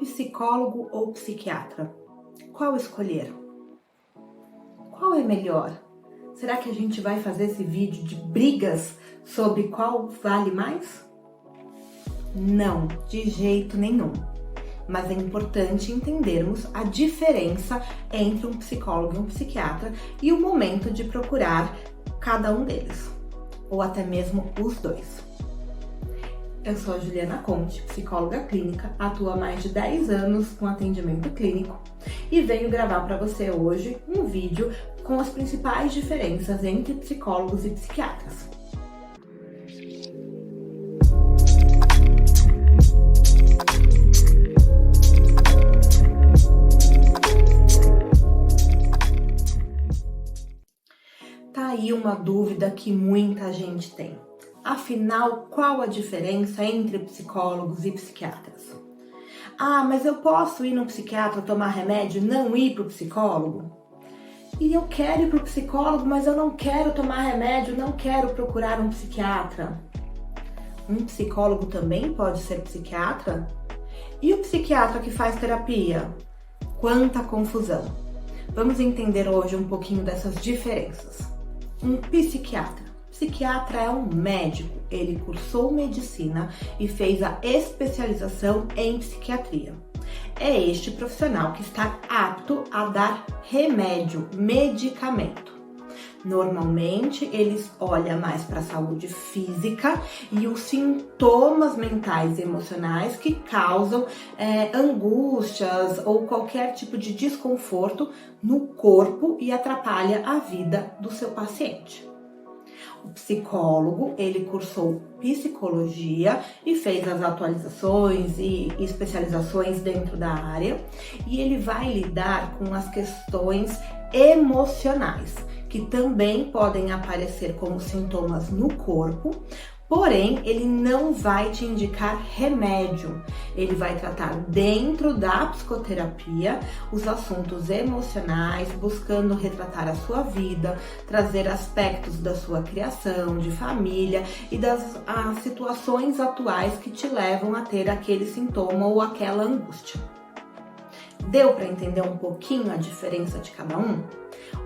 psicólogo ou psiquiatra? Qual escolher? Qual é melhor? Será que a gente vai fazer esse vídeo de brigas sobre qual vale mais? Não, de jeito nenhum. Mas é importante entendermos a diferença entre um psicólogo e um psiquiatra e o momento de procurar cada um deles, ou até mesmo os dois. Eu sou a Juliana Conte, psicóloga clínica, atuo há mais de 10 anos com atendimento clínico e venho gravar para você hoje um vídeo com as principais diferenças entre psicólogos e psiquiatras. Tá aí uma dúvida que muita gente tem. Afinal, qual a diferença entre psicólogos e psiquiatras? Ah, mas eu posso ir no psiquiatra tomar remédio e não ir para o psicólogo? E eu quero ir para o psicólogo, mas eu não quero tomar remédio, não quero procurar um psiquiatra. Um psicólogo também pode ser psiquiatra? E o psiquiatra que faz terapia? Quanta confusão! Vamos entender hoje um pouquinho dessas diferenças. Um psiquiatra. Psiquiatra é um médico, ele cursou medicina e fez a especialização em psiquiatria. É este profissional que está apto a dar remédio, medicamento. Normalmente, eles olham mais para a saúde física e os sintomas mentais e emocionais que causam angústias ou qualquer tipo de desconforto no corpo e atrapalha a vida do seu paciente. O psicólogo, ele cursou psicologia e fez as atualizações e especializações dentro da área e ele vai lidar com as questões emocionais, que também podem aparecer como sintomas no corpo, porém ele não vai te indicar remédio, ele vai tratar dentro da psicoterapia os assuntos emocionais, buscando retratar a sua vida, trazer aspectos da sua criação, de família e das situações atuais que te levam a ter aquele sintoma ou aquela angústia. Deu para entender um pouquinho a diferença de cada um?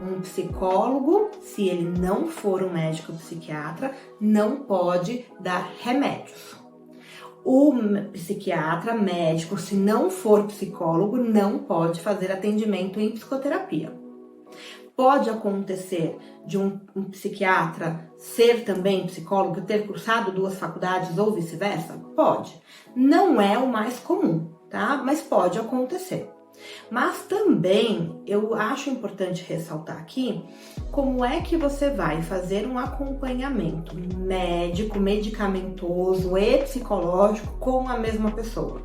Um psicólogo, se ele não for um médico psiquiatra, não pode dar remédios. O psiquiatra, médico, se não for psicólogo, não pode fazer atendimento em psicoterapia. Pode acontecer de um psiquiatra ser também psicólogo, ter cursado 2 faculdades ou vice-versa? Pode. Não é o mais comum, tá? Mas pode acontecer. Mas também eu acho importante ressaltar aqui como é que você vai fazer um acompanhamento médico, medicamentoso e psicológico com a mesma pessoa.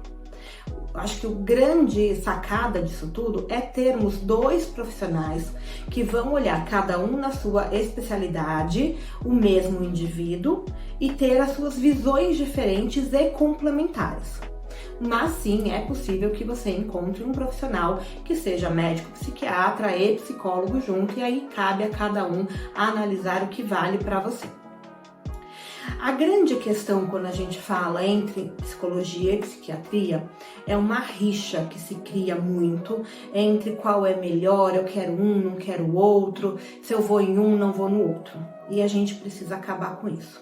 Acho que o grande sacada disso tudo é termos 2 profissionais que vão olhar cada um na sua especialidade, o mesmo indivíduo, e ter as suas visões diferentes e complementares. Mas sim, é possível que você encontre um profissional que seja médico, psiquiatra e psicólogo junto, e aí cabe a cada um analisar o que vale para você. A grande questão quando a gente fala entre psicologia e psiquiatria é uma rixa que se cria muito entre qual é melhor, eu quero um, não quero o outro, se eu vou em um, não vou no outro. E a gente precisa acabar com isso.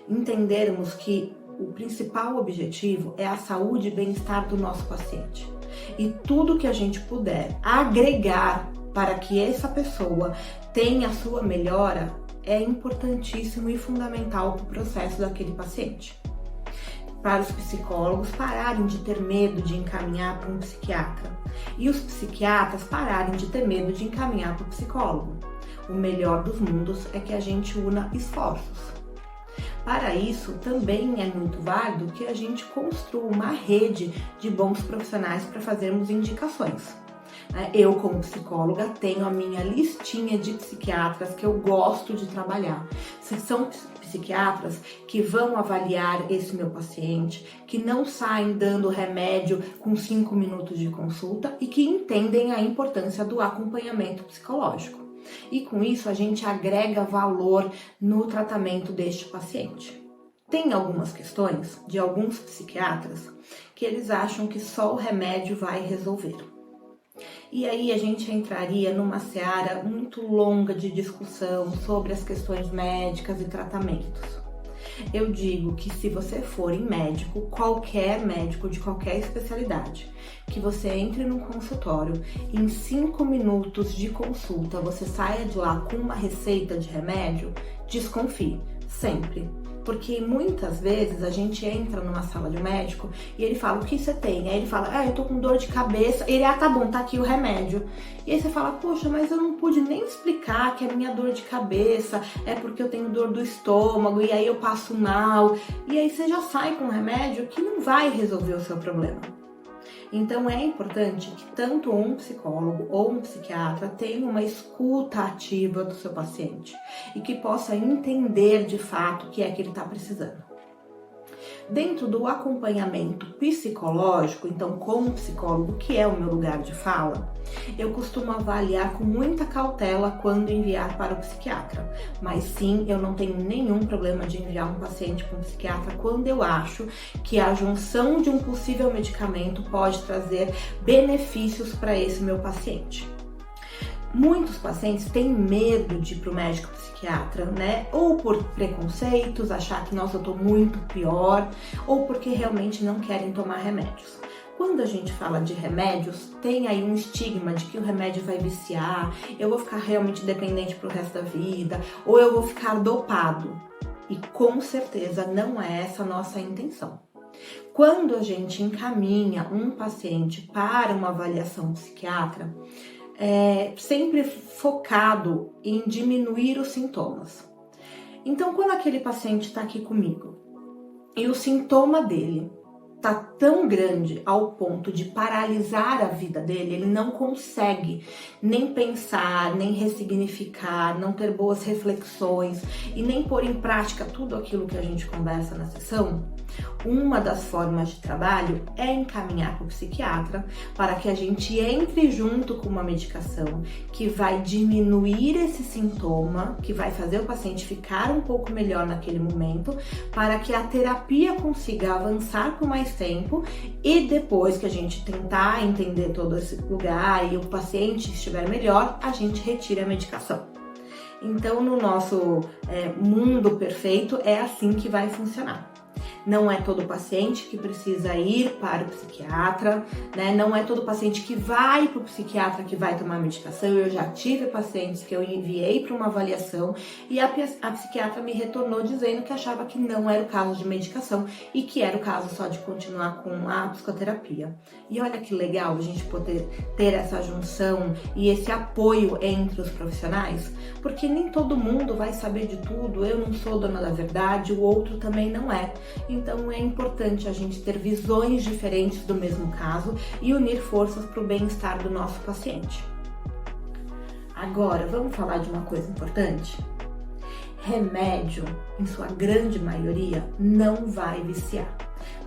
Entendermos que o principal objetivo é a saúde e bem-estar do nosso paciente. E tudo que a gente puder agregar para que essa pessoa tenha a sua melhora é importantíssimo e fundamental para o processo daquele paciente. Para os psicólogos pararem de ter medo de encaminhar para um psiquiatra e os psiquiatras pararem de ter medo de encaminhar para o psicólogo. O melhor dos mundos é que a gente una esforços. Para isso, também é muito válido que a gente construa uma rede de bons profissionais para fazermos indicações. Eu, como psicóloga, tenho a minha listinha de psiquiatras que eu gosto de trabalhar. São psiquiatras que vão avaliar esse meu paciente, que não saem dando remédio com 5 minutos de consulta e que entendem a importância do acompanhamento psicológico. E com isso a gente agrega valor no tratamento deste paciente. Tem algumas questões de alguns psiquiatras que eles acham que só o remédio vai resolver. E aí a gente entraria numa seara muito longa de discussão sobre as questões médicas e tratamentos. Eu digo que se você for em médico, qualquer médico de qualquer especialidade, que você entre no consultório, em 5 minutos de consulta você saia de lá com uma receita de remédio, desconfie, sempre. Porque muitas vezes a gente entra numa sala de um médico e ele fala, o que você tem? Aí ele fala, eu tô com dor de cabeça. Ele, tá bom, tá aqui o remédio. E aí você fala, poxa, mas eu não pude nem explicar que a minha dor de cabeça é porque eu tenho dor do estômago e aí eu passo mal. E aí você já sai com um remédio que não vai resolver o seu problema. Então é importante que tanto um psicólogo ou um psiquiatra tenha uma escuta ativa do seu paciente e que possa entender de fato o que é que ele está precisando. Dentro do acompanhamento psicológico, então como psicólogo, que é o meu lugar de fala, eu costumo avaliar com muita cautela quando enviar para o psiquiatra. Mas sim, eu não tenho nenhum problema de enviar um paciente para um psiquiatra quando eu acho que a junção de um possível medicamento pode trazer benefícios para esse meu paciente. Muitos pacientes têm medo de ir para o médico psiquiatra, né? Ou por preconceitos, achar que, nossa, eu tô muito pior, ou porque realmente não querem tomar remédios. Quando a gente fala de remédios, tem aí um estigma de que o remédio vai viciar, eu vou ficar realmente dependente pro resto da vida, ou eu vou ficar dopado. E com certeza não é essa a nossa intenção. Quando a gente encaminha um paciente para uma avaliação psiquiatra, sempre focado em diminuir os sintomas. Então, quando aquele paciente está aqui comigo e o sintoma dele está tão grande ao ponto de paralisar a vida dele, ele não consegue nem pensar, nem ressignificar, não ter boas reflexões e nem pôr em prática tudo aquilo que a gente conversa na sessão, uma das formas de trabalho é encaminhar para o psiquiatra para que a gente entre junto com uma medicação que vai diminuir esse sintoma, que vai fazer o paciente ficar um pouco melhor naquele momento, para que a terapia consiga avançar com mais tempo e depois que a gente tentar entender todo esse lugar e o paciente estiver melhor, a gente retira a medicação. Então, no nosso mundo perfeito, é assim que vai funcionar. Não é todo paciente que precisa ir para o psiquiatra, né? Não é todo paciente que vai para o psiquiatra que vai tomar medicação. Eu já tive pacientes que eu enviei para uma avaliação e a psiquiatra me retornou dizendo que achava que não era o caso de medicação e que era o caso só de continuar com a psicoterapia. E olha que legal a gente poder ter essa junção e esse apoio entre os profissionais, porque nem todo mundo vai saber de tudo, eu não sou dona da verdade, o outro também não é. Então é importante a gente ter visões diferentes do mesmo caso e unir forças para o bem-estar do nosso paciente. Agora, vamos falar de uma coisa importante? Remédio, em sua grande maioria, não vai viciar.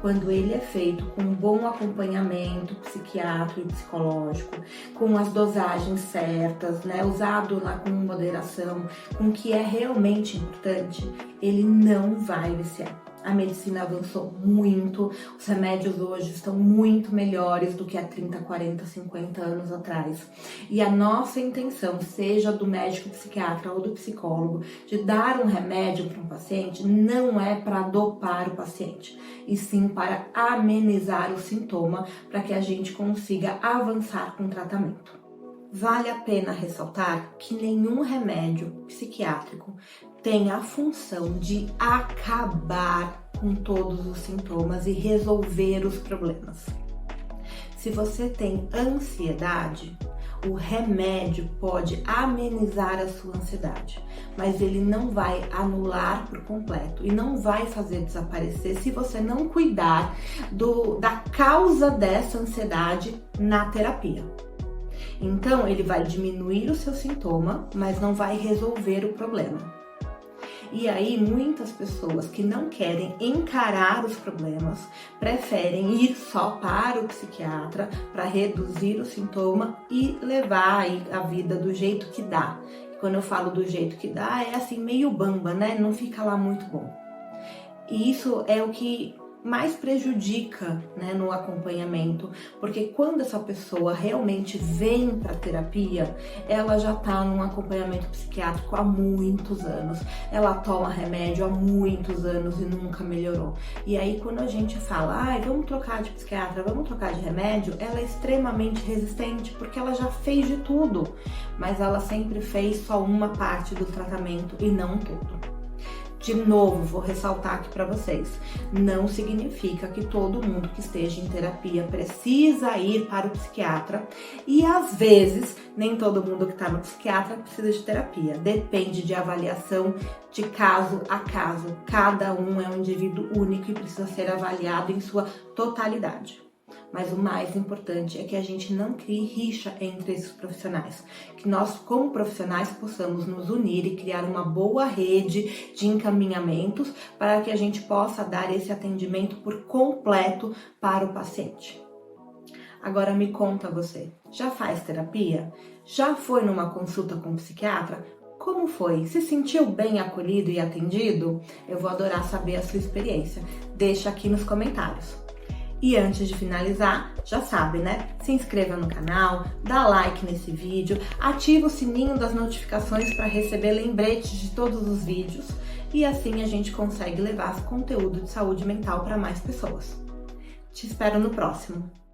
Quando ele é feito com um bom acompanhamento psiquiátrico e psicológico, com as dosagens certas, né, usado lá com moderação, com o que é realmente importante, ele não vai viciar. A medicina avançou muito, os remédios hoje estão muito melhores do que há 30, 40, 50 anos atrás. E a nossa intenção, seja do médico psiquiatra ou do psicólogo, de dar um remédio para um paciente, não é para dopar o paciente, e sim para amenizar o sintoma, para que a gente consiga avançar com o tratamento. Vale a pena ressaltar que nenhum remédio psiquiátrico tem a função de acabar com todos os sintomas e resolver os problemas. Se você tem ansiedade, o remédio pode amenizar a sua ansiedade, mas ele não vai anular por completo e não vai fazer desaparecer se você não cuidar da causa dessa ansiedade na terapia. Então, ele vai diminuir o seu sintoma, mas não vai resolver o problema. E aí, muitas pessoas que não querem encarar os problemas, preferem ir só para o psiquiatra para reduzir o sintoma e levar aí a vida do jeito que dá. Quando eu falo do jeito que dá, é assim meio bamba, né? Não fica lá muito bom. E isso é o que mais prejudica, né, no acompanhamento, porque quando essa pessoa realmente vem para terapia, ela já está num acompanhamento psiquiátrico há muitos anos, ela toma remédio há muitos anos e nunca melhorou. E aí quando a gente fala, vamos trocar de psiquiatra, vamos trocar de remédio, ela é extremamente resistente, porque ela já fez de tudo, mas ela sempre fez só uma parte do tratamento e não tudo. De novo, vou ressaltar aqui para vocês, não significa que todo mundo que esteja em terapia precisa ir para o psiquiatra e às vezes nem todo mundo que está no psiquiatra precisa de terapia. Depende de avaliação de caso a caso. Cada um é um indivíduo único e precisa ser avaliado em sua totalidade. Mas o mais importante é que a gente não crie rixa entre esses profissionais, que nós, como profissionais, possamos nos unir e criar uma boa rede de encaminhamentos para que a gente possa dar esse atendimento por completo para o paciente. Agora me conta você, já faz terapia? Já foi numa consulta com um psiquiatra? Como foi? Se sentiu bem acolhido e atendido? Eu vou adorar saber a sua experiência. Deixa aqui nos comentários. E antes de finalizar, já sabe, né? Se inscreva no canal, dá like nesse vídeo, ativa o sininho das notificações para receber lembretes de todos os vídeos e assim a gente consegue levar esse conteúdo de saúde mental para mais pessoas. Te espero no próximo!